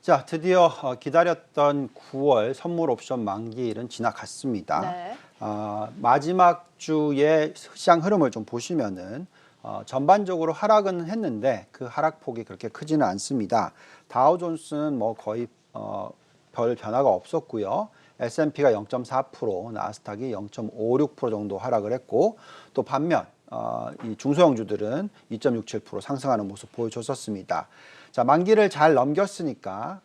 자, 드디어 기다렸던 9월 선물 옵션 만기일은 지나갔습니다. 네. 마지막 주의 시장 흐름을 좀 보시면은 전반적으로 하락은 했는데 그 하락폭이 그렇게 크지는 않습니다. 다우존스는 뭐 거의 별 변화가 없었고요. S&P가 0.4%, 나스닥이 0.56% 정도 하락을 했고, 또 반면 이 중소형주들은 2.67% 상승하는 모습 보여줬었습니다. 자, 만기를 잘 넘겼으니까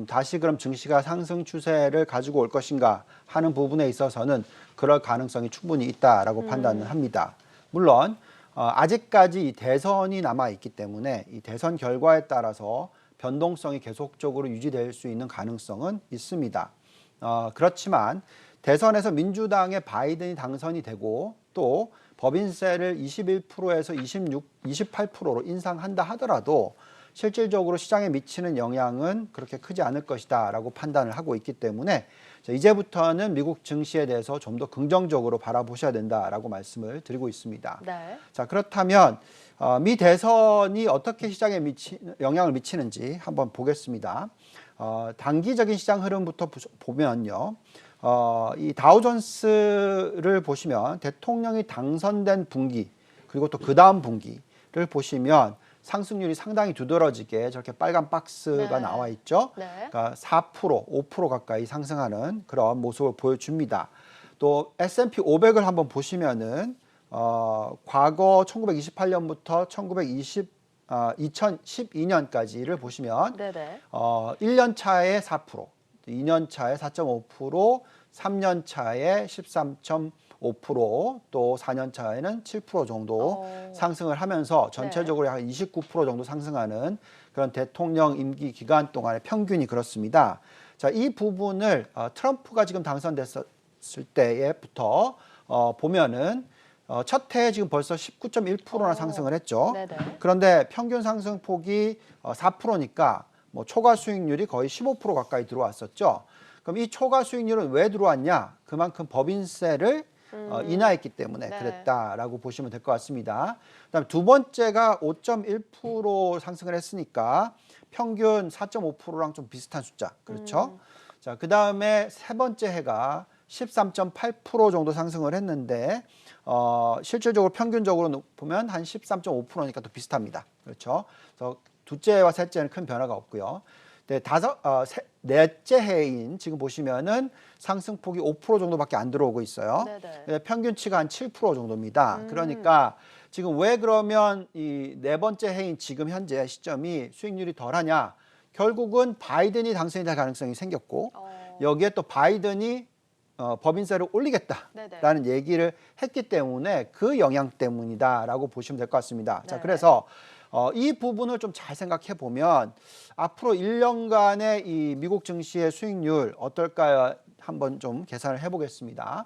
다시 그럼 증시가 상승 추세를 가지고 올 것인가 하는 부분에 있어서는 그럴 가능성이 충분히 있다라고 판단을 합니다. 물론 아직까지 이 대선이 남아 있기 때문에 이 대선 결과에 따라서 변동성이 계속적으로 유지될 수 있는 가능성은 있습니다. 그렇지만 대선에서 민주당의 바이든이 당선이 되고 또 법인세를 21%에서 28%로 인상한다 하더라도 실질적으로 시장에 미치는 영향은 그렇게 크지 않을 것이다라고 판단을 하고 있기 때문에 이제부터는 미국 증시에 대해서 좀 더 긍정적으로 바라보셔야 된다라고 말씀을 드리고 있습니다. 네. 자, 그렇다면 미 대선이 어떻게 시장에 영향을 미치는지 한번 보겠습니다. 단기적인 시장 흐름부터 보면요. 이 다우존스를 보시면 대통령이 당선된 분기 그리고 또 그 다음 분기를 보시면 상승률이 상당히 두드러지게 저렇게 빨간 박스가 나와 있죠. 네. 그러니까 4%, 5% 가까이 상승하는 그런 모습을 보여줍니다. 또 S&P 500을 한번 보시면은 과거 1928년부터 2012년까지를 보시면 네네. 1년 차에 4%, 2년 차에 4.5%, 3년 차에 13.5%, 또 4년 차에는 7% 정도 상승을 하면서 전체적으로 한 29% 정도 상승하는 그런 대통령 임기 기간 동안의 평균이 그렇습니다. 자, 이 부분을 트럼프가 지금 당선됐을 때부터 보면은 첫 해에 지금 벌써 19.1%나 상승을 했죠. 네네. 그런데 평균 상승폭이 4%니까 뭐 초과 수익률이 거의 15% 가까이 들어왔었죠. 그럼 이 초과 수익률은 왜 들어왔냐? 그만큼 법인세를 인하했기 때문에 네. 그랬다라고 보시면 될 것 같습니다. 그다음에 두 번째가 5.1% 상승을 했으니까 평균 4.5%랑 좀 비슷한 숫자. 그렇죠? 자, 그다음에 세 번째 해가 13.8% 정도 상승을 했는데 실질적으로 평균적으로 보면 한 13.5%니까 또 비슷합니다. 그렇죠? 그래서 둘째와 셋째는 큰 변화가 없고요. 넷째 해인 지금 보시면은 상승폭이 5% 정도밖에 안 들어오고 있어요. 네네. 평균치가 한 7% 정도입니다. 그러니까 지금 왜 그러면 이 네 번째 해인 지금 현재 시점이 수익률이 덜하냐? 결국은 바이든이 당선이 될 가능성이 생겼고 여기에 또 바이든이 법인세를 올리겠다라는 얘기를 했기 때문에 그 영향 때문이다라고 보시면 될 것 같습니다. 자, 그래서 이 부분을 좀 잘 생각해 보면 앞으로 1년간의 이 미국 증시의 수익률 어떨까요? 한번 좀 계산을 해보겠습니다.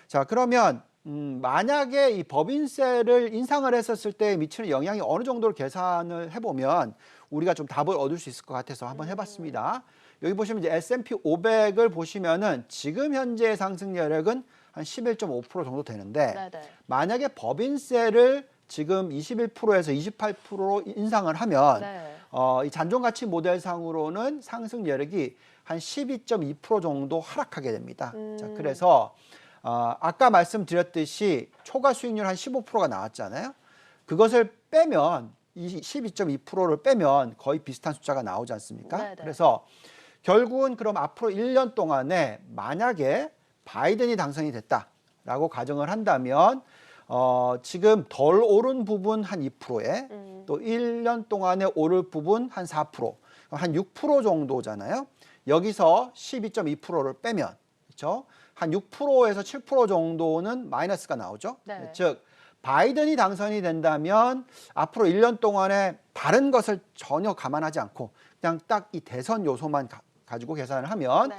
자, 그러면 만약에 이 법인세를 인상을 했었을 때 미치는 영향이 어느 정도로 계산을 해보면 우리가 좀 답을 얻을 수 있을 것 같아서 한번 해봤습니다. 여기 보시면 이제 S&P 500을 보시면은 지금 현재의 상승 여력은 한 11.5% 정도 되는데 만약에 법인세를 지금 21%에서 28%로 인상을 하면 이 잔존가치 모델상으로는 상승 여력이 한 12.2% 정도 하락하게 됩니다. 자, 그래서 아까 말씀드렸듯이 초과 수익률 한 15%가 나왔잖아요. 그것을 빼면 이 12.2%를 빼면 거의 비슷한 숫자가 나오지 않습니까? 그래서 결국은 그럼 앞으로 1년 동안에 만약에 바이든이 당선이 됐다라고 가정을 한다면 지금 덜 오른 부분 한 2%에 또 1년 동안에 오를 부분 한 4%, 한 6% 정도잖아요. 여기서 12.2%를 빼면 그렇죠? 한 6%에서 7% 정도는 마이너스가 나오죠. 즉 바이든이 당선이 된다면 앞으로 1년 동안에 다른 것을 전혀 감안하지 않고 그냥 딱 이 대선 요소만 가지고 계산을 하면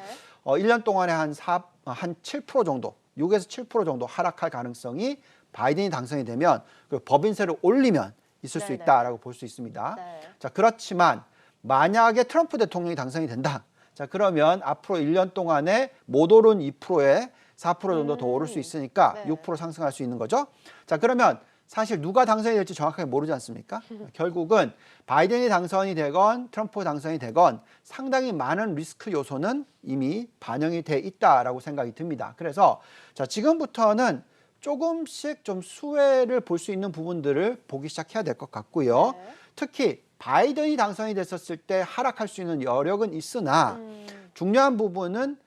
1년 동안에 한 7% 정도, 6에서 7% 정도 하락할 가능성이 바이든이 당선이 되면 그 법인세를 올리면 있을 수 있다라고 볼 수 있습니다. 자, 그렇지만 만약에 트럼프 대통령이 당선이 된다. 자, 그러면 앞으로 1년 동안에 못 오른 2%에 4% 정도 더 오를 수 있으니까 6% 상승할 수 있는 거죠. 자, 그러면 사실 누가 당선이 될지 정확하게 모르지 않습니까? 결국은 바이든이 당선이 되건 트럼프가 당선이 되건 상당히 많은 리스크 요소는 이미 반영이 돼 있다라고 생각이 듭니다. 그래서 자, 지금부터는 조금씩 좀 수혜를 볼 수 있는 부분들을 보기 시작해야 될 것 같고요. 네. 특히 바이든이 당선이 됐었을 때 하락할 수 있는 여력은 있으나 중요한 부분은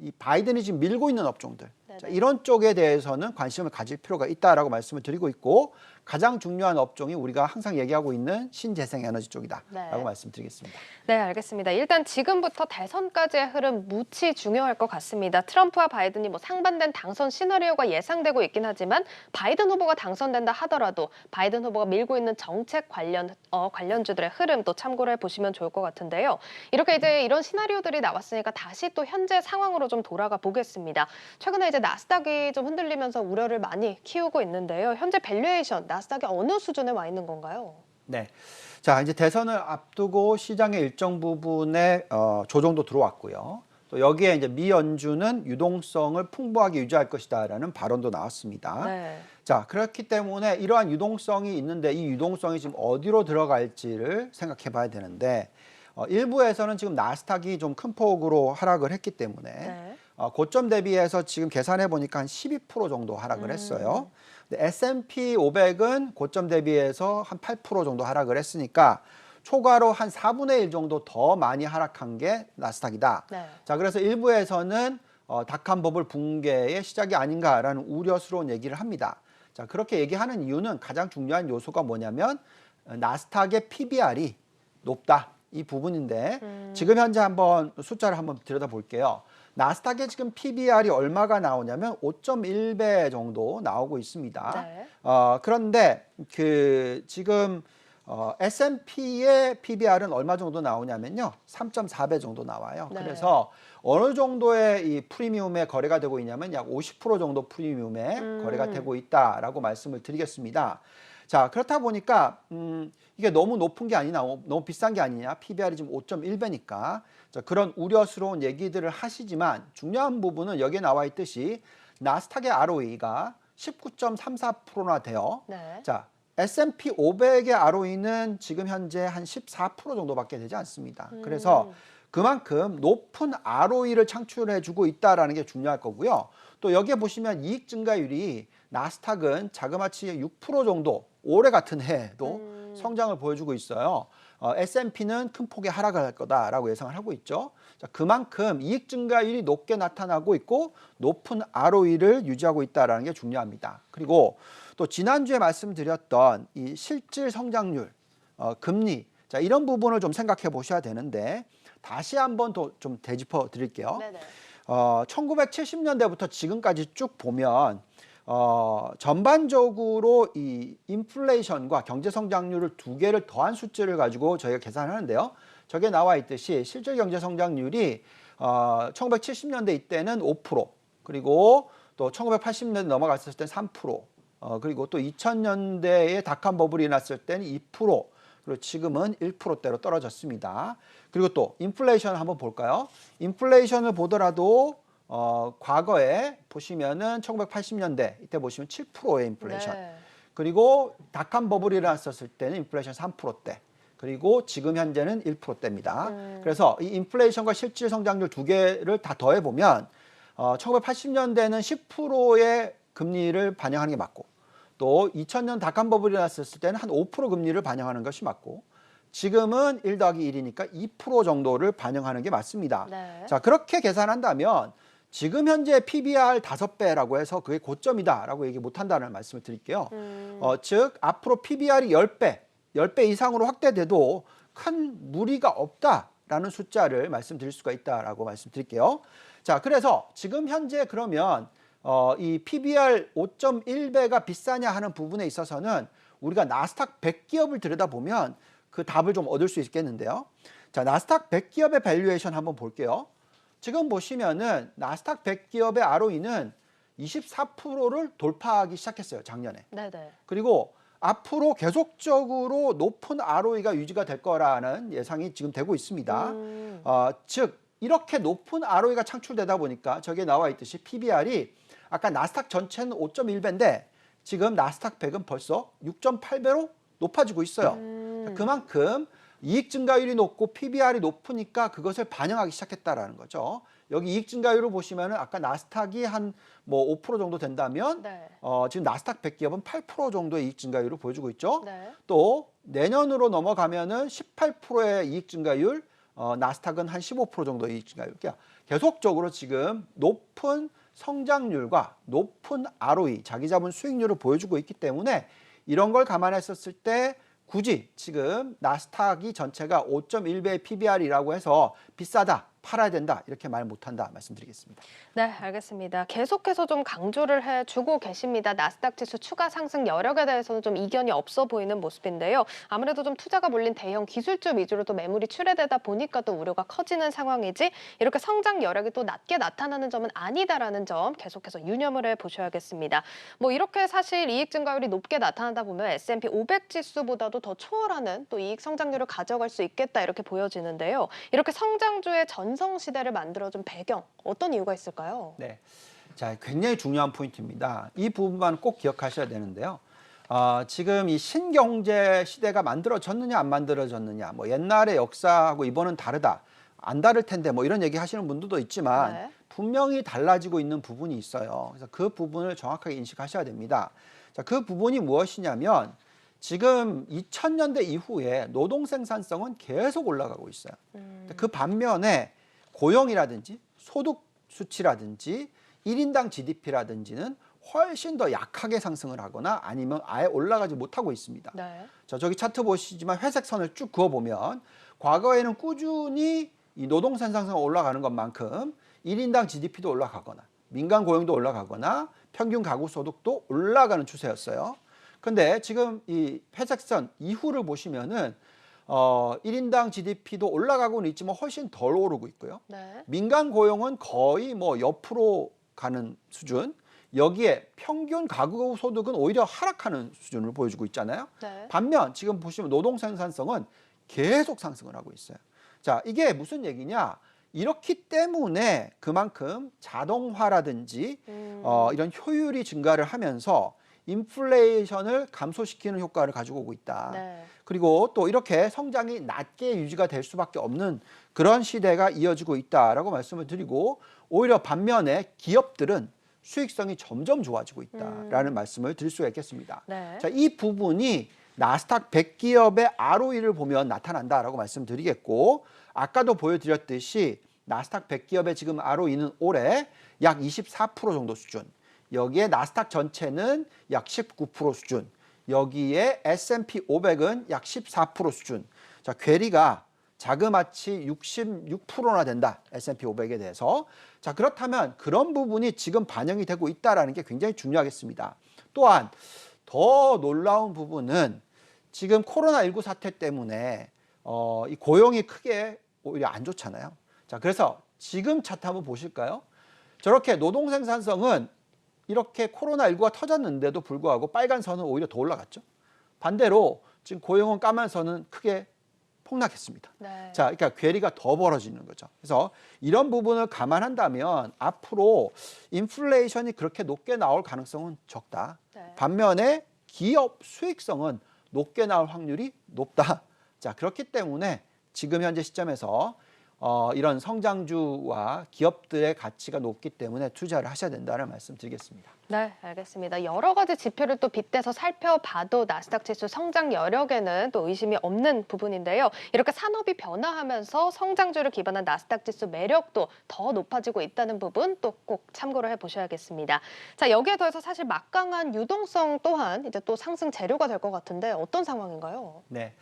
이 바이든이 지금 밀고 있는 업종들, 자, 이런 쪽에 대해서는 관심을 가질 필요가 있다라고 말씀을 드리고 있고, 가장 중요한 업종이 우리가 항상 얘기하고 있는 신재생에너지 쪽이다라고 네. 말씀드리겠습니다. 네, 알겠습니다. 일단 지금부터 대선까지의 흐름 무치 중요할 것 같습니다. 트럼프와 바이든이 상반된 당선 시나리오가 예상되고 있긴 하지만 바이든 후보가 당선된다 하더라도 바이든 후보가 밀고 있는 정책 관련주들의 흐름도 참고를 해보시면 좋을 것 같은데요. 이렇게 이제 이런 시나리오들이 나왔으니까 다시 또 현재 상황으로 좀 돌아가 보겠습니다. 최근에 이제 나스닥이 좀 흔들리면서 우려를 많이 키우고 있는데요. 현재 밸류에이션 나스닥이 어느 수준에 와 있는 건가요? 네. 자, 이제 대선을 앞두고 시장의 일정 부분에 조정도 들어왔고요. 또 여기에 이제 미 연준은 유동성을 풍부하게 유지할 것이다라는 발언도 나왔습니다. 네. 자, 그렇기 때문에 이러한 유동성이 있는데 이 유동성이 지금 어디로 들어갈지를 생각해 봐야 되는데, 일부에서는 지금 나스닥이 좀 큰 폭으로 하락을 했기 때문에 네. 고점 대비해서 지금 계산해 보니까 한 12% 정도 하락을 했어요. 근데 S&P 500은 고점 대비해서 한 8% 정도 하락을 했으니까 초과로 한 4분의 1 정도 더 많이 하락한 게 나스닥이다. 네. 자, 그래서 일부에서는 닷컴 버블 붕괴의 시작이 아닌가라는 우려스러운 얘기를 합니다. 자, 그렇게 얘기하는 이유는 가장 중요한 요소가 뭐냐면 나스닥의 PBR이 높다. 이 부분인데 지금 현재 한번 숫자를 한번 들여다볼게요. 나스닥의 지금 PBR이 얼마가 나오냐면 5.1배 정도 나오고 있습니다. 네. 그런데 지금 S&P의 PBR은 얼마 정도 나오냐면요. 3.4배 정도 나와요. 네. 그래서 어느 정도의 이 프리미엄에 거래가 되고 있냐면 약 50% 정도 프리미엄에 거래가 되고 있다라고 말씀을 드리겠습니다. 자, 그렇다 보니까 이게 너무 높은 게 아니냐, 너무 비싼 게 아니냐, PBR이 지금 5.1배니까 그런 우려스러운 얘기들을 하시지만 중요한 부분은 여기에 나와 있듯이 나스닥의 ROE가 19.34%나 돼요. 네. 자, S&P 500의 ROE는 지금 현재 한 14% 정도밖에 되지 않습니다. 그래서 그만큼 높은 ROE를 창출해주고 있다는 게 중요할 거고요. 또 여기에 보시면 이익 증가율이 나스닥은 자그마치 6% 정도 올해 같은 해에도 성장을 보여주고 있어요. S&P는 큰 폭의 하락을 할 거다라고 예상을 하고 있죠. 자, 그만큼 이익 증가율이 높게 나타나고 있고 높은 ROE를 유지하고 있다는 게 중요합니다. 그리고 또 지난주에 말씀드렸던 이 실질 성장률, 금리, 자, 이런 부분을 좀 생각해 보셔야 되는데 다시 한번 더 좀 되짚어 드릴게요. 네네. 1970년대부터 지금까지 쭉 보면 전반적으로 이 인플레이션과 경제 성장률을 두 개를 더한 수치를 가지고 저희가 계산하는데요. 저게 나와 있듯이 실질 경제 성장률이 1970년대 이때는 5%, 그리고 또 1980년대 넘어갔을 때는 3%, 그리고 또 2000년대에 닷컴 버블이 났을 때는 2%, 그리고 지금은 1%대로 떨어졌습니다. 그리고 또 인플레이션 한번 볼까요? 인플레이션을 보더라도 과거에 보시면은 1980년대 이때 보시면 7%의 인플레이션. 네. 그리고 닷컴 버블이 일어났었을 때는 인플레이션 3%대. 그리고 지금 현재는 1%대입니다. 그래서 이 인플레이션과 실질 성장률 두 개를 다 더해 보면 1980년대는 10%의 금리를 반영하는 게 맞고, 또 2000년 닷컴 버블이 일어났을 때는 한 5% 금리를 반영하는 것이 맞고, 지금은 1 더하기 1이니까 2% 정도를 반영하는 게 맞습니다. 네. 자, 그렇게 계산한다면 지금 현재 PBR 5배라고 해서 그게 고점이다라고 얘기 못한다는 말씀을 드릴게요. 즉 앞으로 PBR이 10배 이상으로 확대돼도 큰 무리가 없다라는 숫자를 말씀드릴 수가 있다라고 말씀드릴게요. 자, 그래서 지금 현재 그러면 이 PBR 5.1배가 비싸냐 하는 부분에 있어서는 우리가 나스닥 100기업을 들여다보면 그 답을 좀 얻을 수 있겠는데요. 자, 나스닥 100기업의 밸류에이션 한번 볼게요. 지금 보시면은 나스닥 100기업의 ROE는 24%를 돌파하기 시작했어요, 작년에. 네네. 그리고 앞으로 계속적으로 높은 ROE가 유지가 될 거라는 예상이 지금 되고 있습니다. 즉 이렇게 높은 ROE가 창출되다 보니까 저기에 나와 있듯이 PBR이 아까 나스닥 전체는 5.1배인데 지금 나스닥 100은 벌써 6.8배로 높아지고 있어요. 그만큼 이익 증가율이 높고 PBR이 높으니까 그것을 반영하기 시작했다라는 거죠. 여기 이익 증가율을 보시면은 아까 나스닥이 한 뭐 5% 정도 된다면 네. 지금 나스닥 100 기업은 8% 정도의 이익 증가율을 보여주고 있죠. 네. 또 내년으로 넘어가면은 18%의 이익 증가율, 나스닥은 한 15% 정도의 이익 증가율. 그러니까 계속적으로 지금 높은 성장률과 높은 ROE, 자기 자본 수익률을 보여주고 있기 때문에 이런 걸 감안했었을 때 굳이 지금 나스닥이 전체가 5.1배의 PBR이라고 해서 비싸다, 팔아야 된다 이렇게 말 못한다 말씀드리겠습니다. 네, 알겠습니다. 계속해서 좀 강조를 해주고 계십니다. 나스닥 지수 추가 상승 여력에 대해서는 좀 이견이 없어 보이는 모습인데요. 아무래도 좀 투자가 몰린 대형 기술주 위주로 또 매물이 출회되다 보니까 또 우려가 커지는 상황이지 이렇게 성장 여력이 또 낮게 나타나는 점은 아니다라는 점 계속해서 유념을 해보셔야겠습니다. 뭐 이렇게 사실 이익 증가율이 높게 나타나다 보면 S&P 500 지수보다도 더 초월하는 또 이익 성장률을 가져갈 수 있겠다 이렇게 보여지는데요. 이렇게 성장주의 전성시대를 만들어준 배경 어떤 이유가 있을까요? 네, 자 굉장히 중요한 포인트입니다. 이 부분만 꼭 기억하셔야 되는데요. 지금 이 신경제 시대가 만들어졌느냐 안 만들어졌느냐, 뭐 옛날의 역사하고 이번은 다르다, 안 다를 텐데 뭐 이런 얘기 하시는 분들도 있지만 네. 분명히 달라지고 있는 부분이 있어요. 그래서 그 부분을 정확하게 인식하셔야 됩니다. 자, 그 부분이 무엇이냐면 지금 2000년대 이후에 노동 생산성은 계속 올라가고 있어요. 그 반면에 고용이라든지 소득 수치라든지 1인당 GDP라든지는 훨씬 더 약하게 상승을 하거나 아니면 아예 올라가지 못하고 있습니다. 네. 자, 저기 차트 보시지만 회색 선을 쭉 그어보면 과거에는 꾸준히 이 노동 생산성이 올라가는 것만큼 1인당 GDP도 올라가거나 민간 고용도 올라가거나 평균 가구 소득도 올라가는 추세였어요. 근데 지금 이 회색 선 이후를 보시면은 1인당 GDP도 올라가고는 있지만 훨씬 덜 오르고 있고요. 네. 민간 고용은 거의 뭐 옆으로 가는 수준, 여기에 평균 가구 소득은 오히려 하락하는 수준을 보여주고 있잖아요. 네. 반면 지금 보시면 노동 생산성은 계속 상승을 하고 있어요. 자, 이게 무슨 얘기냐? 이렇기 때문에 그만큼 자동화라든지 이런 효율이 증가를 하면서 인플레이션을 감소시키는 효과를 가지고 오고 있다. 네. 그리고 또 이렇게 성장이 낮게 유지가 될 수밖에 없는 그런 시대가 이어지고 있다라고 말씀을 드리고, 오히려 반면에 기업들은 수익성이 점점 좋아지고 있다라는 말씀을 드릴 수가 있겠습니다. 네. 자, 이 부분이 나스닥 100 기업의 ROE를 보면 나타난다라고 말씀드리겠고, 아까도 보여드렸듯이 나스닥 100 기업의 지금 ROE는 올해 약 24% 정도 수준, 여기에 나스닥 전체는 약 19% 수준, 여기에 S&P 500은 약 14% 수준. 자, 괴리가 자그마치 66%나 된다, S&P 500에 대해서. 자, 그렇다면 그런 부분이 지금 반영이 되고 있다는 게 굉장히 중요하겠습니다. 또한 더 놀라운 부분은 지금 코로나19 사태 때문에 이 고용이 크게 오히려 안 좋잖아요. 자, 그래서 지금 차트 한번 보실까요? 저렇게 노동 생산성은 이렇게 코로나19가 터졌는데도 불구하고 빨간 선은 오히려 더 올라갔죠. 반대로 지금 고용은 까만 선은 크게 폭락했습니다. 네. 자, 그러니까 괴리가 더 벌어지는 거죠. 그래서 이런 부분을 감안한다면 앞으로 인플레이션이 그렇게 높게 나올 가능성은 적다. 네. 반면에 기업 수익성은 높게 나올 확률이 높다. 자, 그렇기 때문에 지금 현재 시점에서 이런 성장주와 기업들의 가치가 높기 때문에 투자를 하셔야 된다는 말씀 드리겠습니다. 네, 알겠습니다. 여러 가지 지표를 또 빗대서 살펴봐도 나스닥 지수 성장 여력에는 또 의심이 없는 부분인데요. 이렇게 산업이 변화하면서 성장주를 기반한 나스닥 지수 매력도 더 높아지고 있다는 부분 또 꼭 참고를 해보셔야겠습니다. 자, 여기에 더해서 사실 막강한 유동성 또한 이제 또 상승 재료가 될 것 같은데 어떤 상황인가요? 네.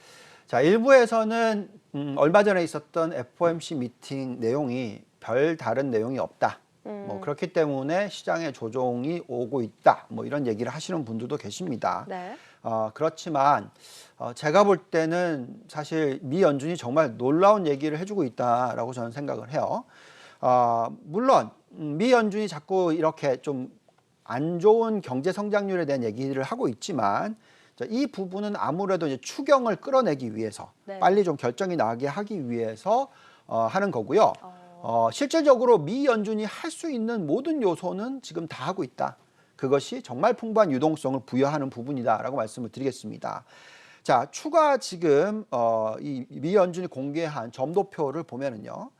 자, 일부에서는 얼마 전에 있었던 FOMC 미팅 내용이 별 다른 내용이 없다. 뭐 그렇기 때문에 시장에 조정이 오고 있다. 뭐 이런 얘기를 하시는 분들도 계십니다. 네. 그렇지만 제가 볼 때는 사실 미 연준이 정말 놀라운 얘기를 해주고 있다라고 저는 생각을 해요. 물론 미 연준이 자꾸 이렇게 좀 안 좋은 경제 성장률에 대한 얘기를 하고 있지만 이 부분은 아무래도 이제 추경을 끌어내기 위해서 네. 빨리 좀 결정이 나게 하기 위해서 하는 거고요. 실질적으로 미 연준이 할 수 있는 모든 요소는 지금 다 하고 있다. 그것이 정말 풍부한 유동성을 부여하는 부분이다라고 말씀을 드리겠습니다. 자, 추가 지금 이 미 연준이 공개한 점도표를 보면은요.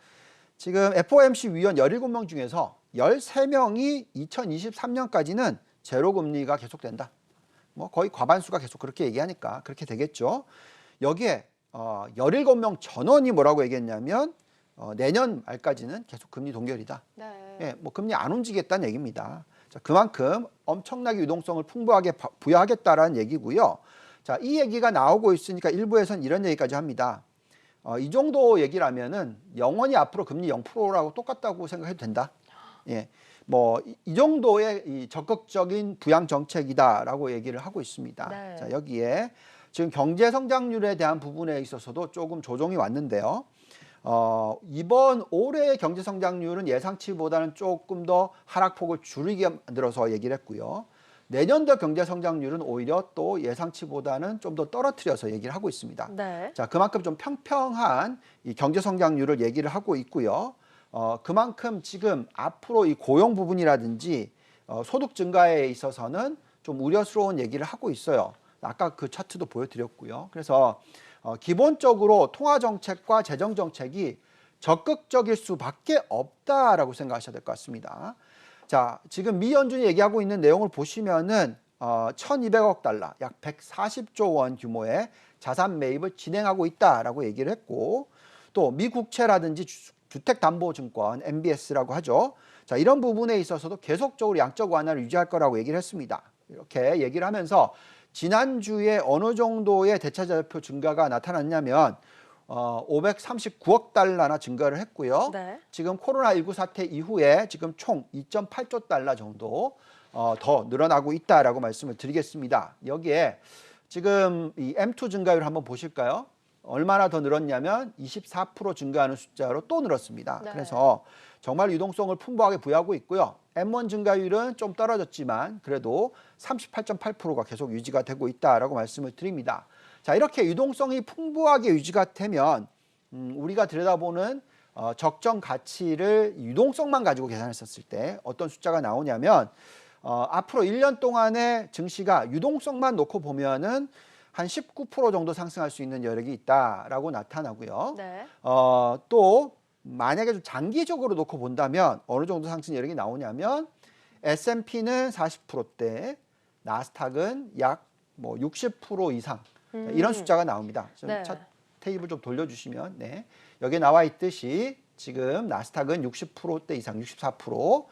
지금 FOMC 위원 17명 중에서 13명이 2023년까지는 제로 금리가 계속된다. 뭐 거의 과반수가 계속 그렇게 얘기하니까 그렇게 되겠죠. 여기에 17명 전원이 뭐라고 얘기했냐면 내년 말까지는 계속 금리 동결이다. 네. 예, 뭐 금리 안 움직이겠다는 얘기입니다. 자, 그만큼 엄청나게 유동성을 풍부하게 부여하겠다라는 얘기고요. 자, 이 얘기가 나오고 있으니까 일부에서는 이런 얘기까지 합니다. 이 정도 얘기라면은 영원히 앞으로 금리 0%라고 똑같다고 생각해도 된다. 예, 뭐 이 정도의 이 적극적인 부양 정책이다라고 얘기를 하고 있습니다. 네. 자, 여기에 지금 경제 성장률에 대한 부분에 있어서도 조금 조정이 왔는데요. 이번 올해의 경제 성장률은 예상치보다는 조금 더 하락폭을 줄이게 만들어서 얘기를 했고요. 내년도 경제 성장률은 오히려 또 예상치보다는 좀 더 떨어뜨려서 얘기를 하고 있습니다. 네. 자, 그만큼 좀 평평한 이 경제 성장률을 얘기를 하고 있고요. 그만큼 지금 앞으로 이 고용 부분이라든지 소득 증가에 있어서는 좀 우려스러운 얘기를 하고 있어요. 아까 그 차트도 보여드렸고요. 그래서 기본적으로 통화 정책과 재정 정책이 적극적일 수밖에 없다라고 생각하셔야 될 것 같습니다. 자, 지금 미 연준이 얘기하고 있는 내용을 보시면은 1,200억 달러, 약 140조 원 규모의 자산 매입을 진행하고 있다라고 얘기를 했고, 또 미 국채라든지 주택담보증권 (MBS라고 하죠). 자, 이런 부분에 있어서도 계속적으로 양적 완화를 유지할 거라고 얘기를 했습니다. 이렇게 얘기를 하면서 지난주에 어느 정도의 대차자료표 증가가 나타났냐면 539억 달러나 증가를 했고요. 네. 지금 코로나19 사태 이후에 지금 총 2.8조 달러 정도 더 늘어나고 있다라고 말씀을 드리겠습니다. 여기에 지금 이 M2 증가율 한번 보실까요? 얼마나 더 늘었냐면 24% 증가하는 숫자로 또 늘었습니다. 네. 그래서 정말 유동성을 풍부하게 부여하고 있고요. M1 증가율은 좀 떨어졌지만 그래도 38.8%가 계속 유지가 되고 있다라고 말씀을 드립니다. 자, 이렇게 유동성이 풍부하게 유지가 되면 우리가 들여다보는 적정 가치를 유동성만 가지고 계산했었을 때 어떤 숫자가 나오냐면 앞으로 1년 동안의 증시가 유동성만 놓고 보면은 한 19% 정도 상승할 수 있는 여력이 있다라고 나타나고요. 네. 또 만약에 좀 장기적으로 놓고 본다면 어느 정도 상승 여력이 나오냐면 S&P는 40%대, 나스닥은 약 뭐 60% 이상 이런 숫자가 나옵니다. 네. 차 테이블 좀 돌려주시면 네. 여기에 나와 있듯이 지금 나스닥은 60%대 이상, 64%,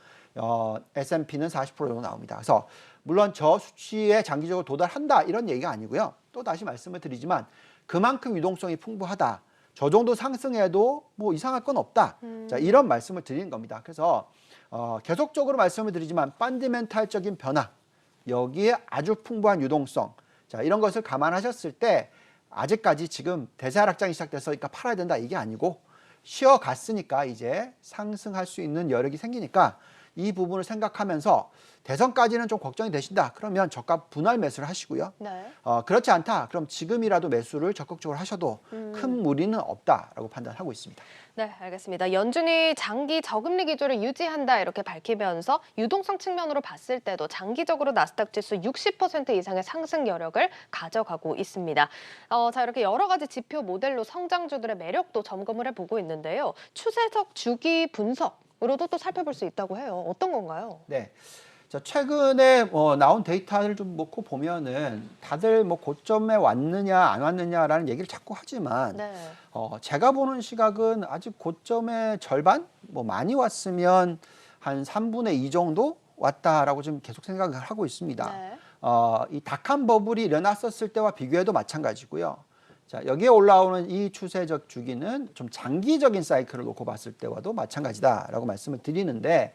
S&P는 40% 정도 나옵니다. 그래서 물론 저 수치에 장기적으로 도달한다 이런 얘기가 아니고요. 또 다시 말씀을 드리지만 그만큼 유동성이 풍부하다. 저 정도 상승해도 뭐 이상할 건 없다. 자, 이런 말씀을 드리는 겁니다. 그래서 계속적으로 말씀을 드리지만 펀디멘탈적인 변화, 여기에 아주 풍부한 유동성, 자, 이런 것을 감안하셨을 때 아직까지 지금 대세 하락장이 시작됐으니까 팔아야 된다 이게 아니고 쉬어갔으니까 이제 상승할 수 있는 여력이 생기니까 이 부분을 생각하면서 대선까지는 좀 걱정이 되신다. 그러면 저가 분할 매수를 하시고요. 네. 그렇지 않다. 그럼 지금이라도 매수를 적극적으로 하셔도 큰 무리는 없다라고 판단하고 있습니다. 네, 알겠습니다. 연준이 장기 저금리 기조를 유지한다 이렇게 밝히면서 유동성 측면으로 봤을 때도 장기적으로 나스닥 지수 60% 이상의 상승 여력을 가져가고 있습니다. 자, 이렇게 여러 가지 지표 모델로 성장주들의 매력도 점검을 해보고 있는데요. 추세적 주기 분석으로도 또 살펴볼 수 있다고 해요. 어떤 건가요? 네. 자, 최근에 나온 데이터를 좀 놓고 보면은 다들 뭐 고점에 왔느냐 안 왔느냐라는 얘기를 자꾸 하지만 네. 제가 보는 시각은 아직 고점의 절반, 뭐 많이 왔으면 한 3분의 2 정도 왔다라고 지금 계속 생각을 하고 있습니다. 네. 이 닷컴 버블이 일어났었을 때와 비교해도 마찬가지고요. 자, 여기에 올라오는 이 추세적 주기는 좀 장기적인 사이클을 놓고 봤을 때와도 마찬가지다라고 말씀을 드리는데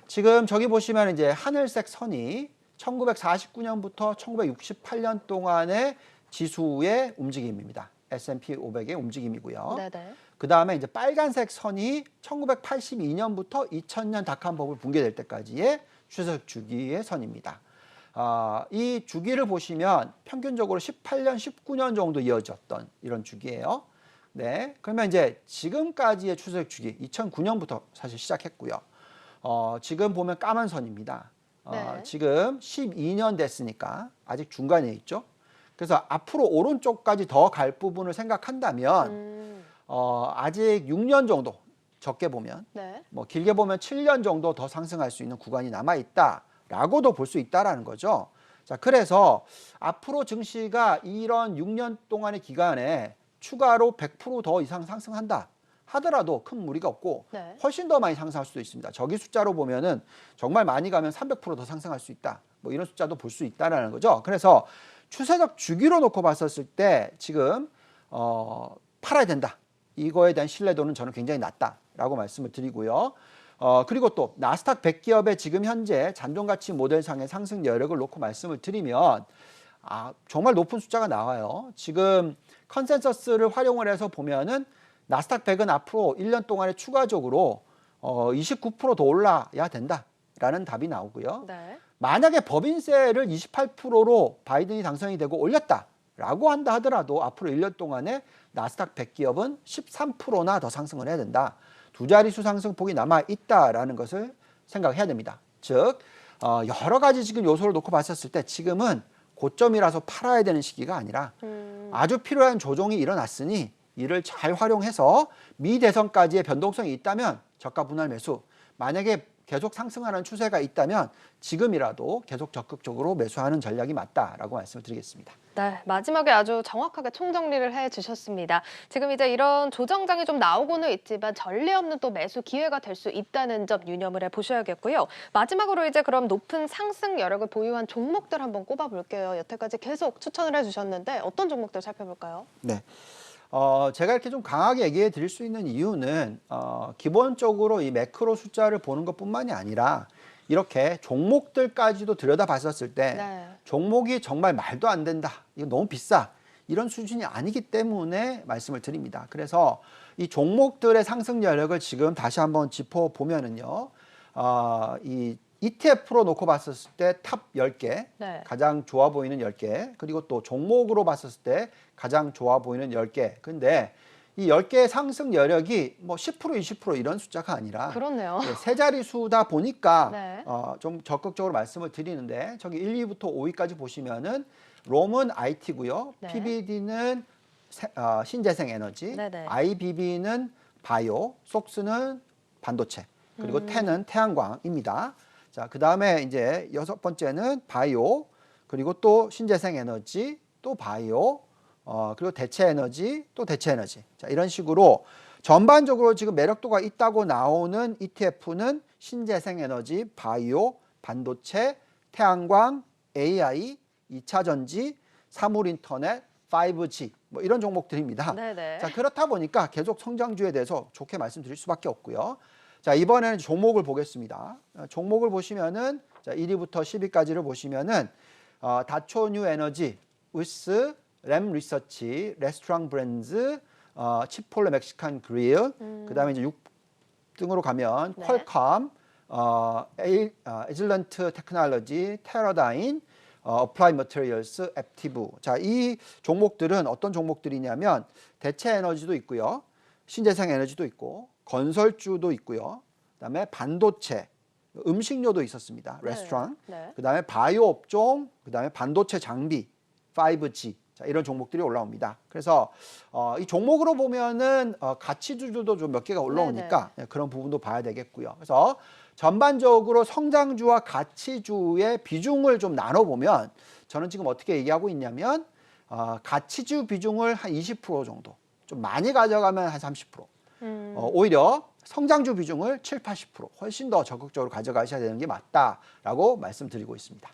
지금 저기 보시면 이제 하늘색 선이 1949년부터 1968년 동안의 지수의 움직임입니다. S&P 500의 움직임이고요. 네네. 그 다음에 이제 빨간색 선이 1982년부터 2000년 닷컴 버블 붕괴될 때까지의 추세적 주기의 선입니다. 이 주기를 보시면 평균적으로 18년, 19년 정도 이어졌던 이런 주기예요. 네, 그러면 이제 지금까지의 추세적 주기 2009년부터 사실 시작했고요. 지금 보면 까만 선입니다. 네. 지금 12년 됐으니까 아직 중간에 있죠. 그래서 앞으로 오른쪽까지 더 갈 부분을 생각한다면 아직 6년 정도 적게 보면 네. 뭐 길게 보면 7년 정도 더 상승할 수 있는 구간이 남아 있다라고도 볼 수 있다라는 거죠. 자, 그래서 앞으로 증시가 이런 6년 동안의 기간에 추가로 100% 더 이상 상승한다 하더라도 큰 무리가 없고 네. 훨씬 더 많이 상승할 수도 있습니다. 저기 숫자로 보면은 정말 많이 가면 300%더 상승할 수 있다. 뭐 이런 숫자도 볼 수 있다라는 거죠. 그래서 추세적 주기로 놓고 봤었을 때 지금 팔아야 된다. 이거에 대한 신뢰도는 저는 굉장히 낮다라고 말씀을 드리고요. 그리고 또 나스닥 100기업의 지금 현재 잔존가치 모델상의 상승 여력을 놓고 말씀을 드리면 정말 높은 숫자가 나와요. 지금 컨센서스를 활용을 해서 보면은 나스닥 100은 앞으로 1년 동안에 추가적으로 29%더 올라야 된다라는 답이 나오고요. 네. 만약에 법인세를 28%로 바이든이 당선이 되고 올렸다라고 한다 하더라도 앞으로 1년 동안에 나스닥 100기업은 13%나 더 상승을 해야 된다. 두 자릿수 상승폭이 남아 있다라는 것을 생각해야 됩니다. 즉 여러 가지 지금 요소를 놓고 봤었을 때 지금은 고점이라서 팔아야 되는 시기가 아니라 아주 필요한 조정이 일어났으니 이를 잘 활용해서 미대선까지의 변동성이 있다면 저가 분할 매수, 만약에 계속 상승하는 추세가 있다면 지금이라도 계속 적극적으로 매수하는 전략이 맞다라고 말씀을 드리겠습니다. 네, 마지막에 아주 정확하게 총정리를 해주셨습니다. 지금 이제 이런 조정장이 좀 나오고는 있지만 전례 없는 또 매수 기회가 될 수 있다는 점 유념을 해보셔야겠고요. 마지막으로 이제 그럼 높은 상승 여력을 보유한 종목들 한번 꼽아볼게요. 여태까지 계속 추천을 해주셨는데 어떤 종목들 살펴볼까요? 네. 제가 이렇게 좀 강하게 얘기해 드릴 수 있는 이유는 기본적으로 이 매크로 숫자를 보는 것뿐만이 아니라 이렇게 종목들까지도 들여다봤었을 때 네. 종목이 정말 말도 안 된다, 이거 너무 비싸, 이런 수준이 아니기 때문에 말씀을 드립니다. 그래서 이 종목들의 상승 여력을 지금 다시 한번 짚어보면은요, 이 ETF로 놓고 봤었을 때 탑 10개, 네. 가장 좋아 보이는 10개, 그리고 또 종목으로 봤었을 때 가장 좋아 보이는 10개. 근데 이 10개의 상승 여력이 뭐 10%, 20% 이런 숫자가 아니라 그렇네요. 세 자릿수다 보니까 네. 좀 적극적으로 말씀을 드리는데 저기 1, 2부터 5위까지 보시면은 롬은 IT고요. 네. PBD는 신재생 에너지, 네네. IBB는 바이오, 속스는 반도체, 그리고 텐은 태양광입니다. 자, 그 다음에 이제 6번째는 바이오, 그리고 또 신재생 에너지, 또 바이오, 그리고 대체 에너지, 또 대체 에너지. 자, 이런 식으로 전반적으로 지금 매력도가 있다고 나오는 ETF는 신재생 에너지, 바이오, 반도체, 태양광, AI, 2차 전지, 사물 인터넷, 5G 뭐 이런 종목들입니다. 네네. 자, 그렇다 보니까 계속 성장주에 대해서 좋게 말씀드릴 수밖에 없고요. 자, 이번에는 종목을 보겠습니다. 종목을 보시면은 자, 1위부터 10위까지를 보시면은 다초뉴 에너지, 위스, 램 리서치, 레스토랑 브랜즈, 치폴레 멕시칸 그릴, 그다음에 이제 6등으로 가면 네. 퀄컴, 에질런트 테크놀로지, 테러다인, 어플라이 머티리얼스, 앱티브. 자, 이 종목들은 어떤 종목들이냐면 대체 에너지도 있고요. 신재생 에너지도 있고 건설주도 있고요. 그다음에 반도체, 음식료도 있었습니다. 레스토랑. 네. 그다음에 바이오 업종, 그다음에 반도체 장비, 5G. 자, 이런 종목들이 올라옵니다. 그래서 이 종목으로 보면은 가치주도 좀 몇 개가 올라오니까 그런 부분도 봐야 되겠고요. 그래서 전반적으로 성장주와 가치주의 비중을 좀 나눠보면 저는 지금 어떻게 얘기하고 있냐면 가치주 비중을 한 20% 정도, 좀 많이 가져가면 한 30%, 오히려 성장주 비중을 7, 80% 훨씬 더 적극적으로 가져가셔야 되는 게 맞다라고 말씀드리고 있습니다.